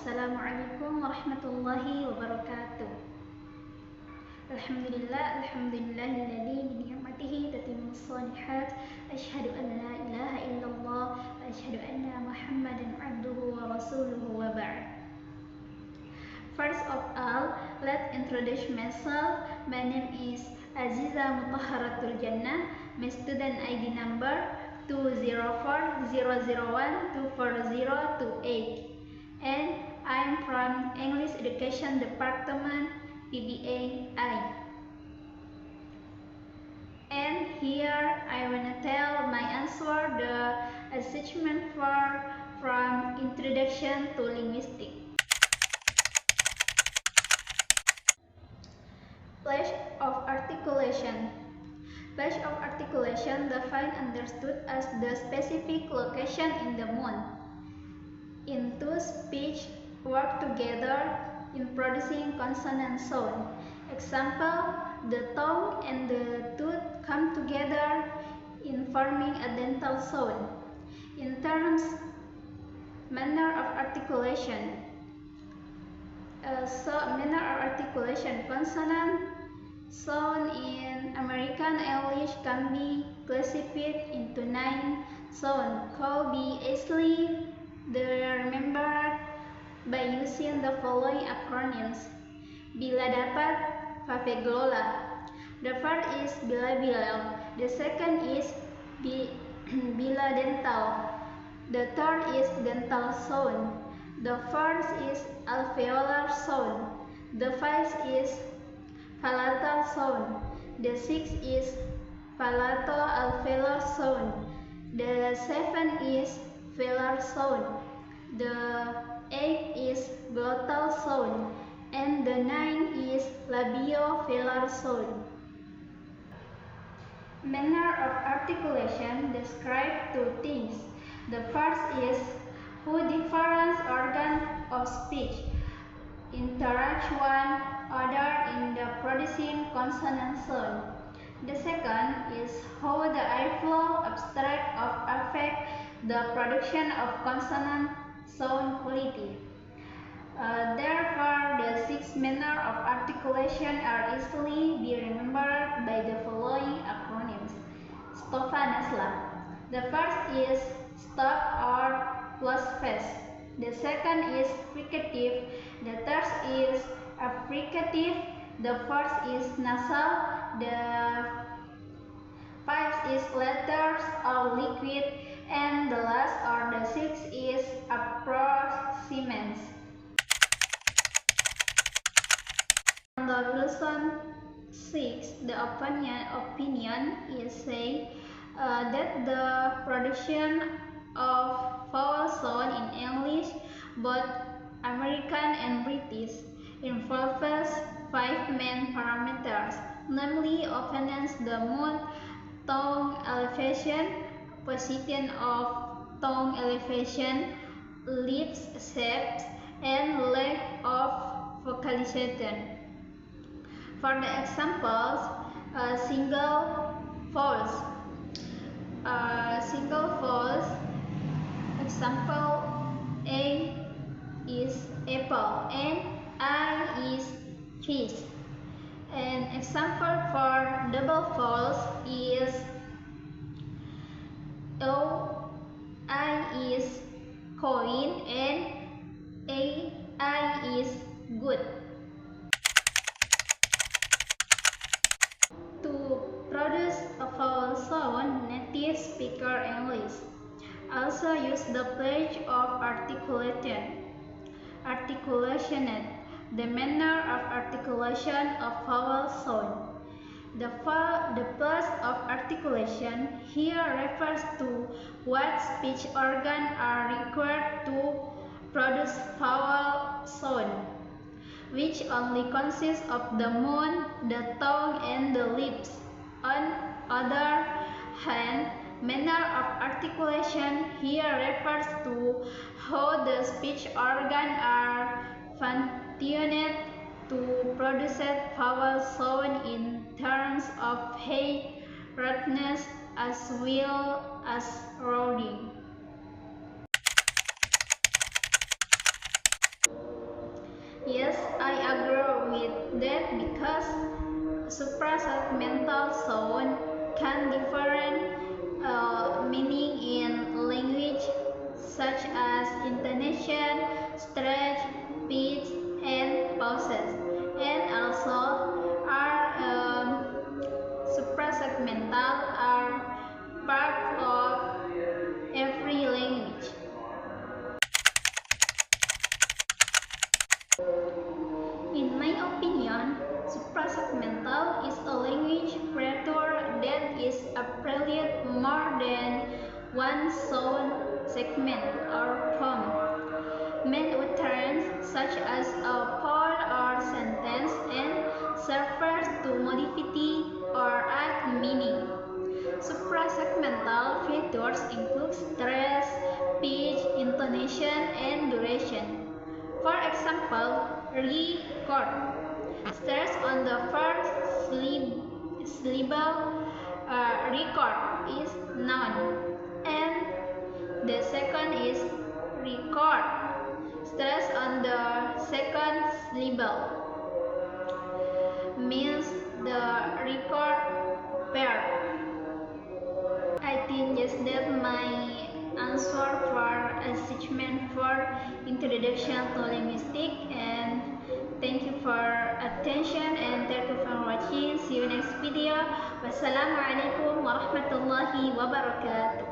Assalamualaikum warahmatullahi wabarakatuh. Alhamdulillahilladzi bi ni'matihi tatimmus shalihat. Asyhadu an la ilaha illallah wa asyhadu anna Muhammadan abduhu wa rasuluhu wa ba'd. First of all, let's introduce myself. My name is Aziza Mutahharatul Jannah. My student ID number 20400124028. And I'm from English Education Department, PBA-I. And here I wanna tell my answer the assessment from Introduction to Linguistics. Place of articulation. Place of articulation defined understood as the specific location in the mouth. In two speech work together in producing consonant sound. Example, the tongue and the tooth come together in forming a dental sound. In terms, manner of articulation. Manner of articulation, consonant sound in American English can be classified into 9 sounds, could be easily remembered by using the following acronyms. Bila dapat, Faveglola. The first is bilabial. The second is biladental. The third is dental sound. The fourth is alveolar sound. The fifth is palatal sound. The sixth is palato-alveolar sound. The seventh is velar sound. The eighth is glottal sound. And the ninth is labio-velar sound. Manner of articulation describe two things. The first is how different organs of speech interact one another in the producing consonant sound. The second is how the airflow abstract of affect the production of consonant sound quality. Therefore, the 6 manner of articulation are easily be remembered by the following acronyms. Stophanasla. The first is stop or close face. The second is fricative. The third is affricative. The fourth is nasal. The fifth is letters or liquid. And the last or the sixth is approximants. On the Wilson 6, the opinion is saying that the production of vowel sound in English, both American and British, involves 5 main parameters, namely openness the mouth, tongue elevation, position of tongue elevation, lips shapes, and length of vocalization. For the examples, single vowels. Example, A is apple and I is fish. An example for double vowels is O, I is coin and A, I is good. To produce a vowel sound, native speaker English also use the place of articulation. The manner of articulation of vowel sound. The place of articulation here refers to what speech organs are required to produce vowel sound, which only consists of the mouth, the tongue, and the lips. On other hand, manner of articulation here refers to how the speech organs are functioned to produce vowel sound in terms of height, roughness, as well as rounding. Yes, I agree with that because suprasegmental sound can different meaning in language such as intonation, stretch, pitch, and pauses, and also are suprasegmental are part of every language. In my opinion, suprasegmental is a language creature that is applied more than one sound segment or form. Main utterance such as a poem or sentence and serves to modify or add meaning. Suprasegmental features include stress, pitch, intonation, and duration. For example, record. Stress on the first syllable record is noun, and the second is record. Stress on the second syllable means the record verb. I think just that my answer for assessment for introduction to linguistics, and thank you for attention and thank you for watching. See you next video. Wassalamualaikum warahmatullahi wabarakatuh.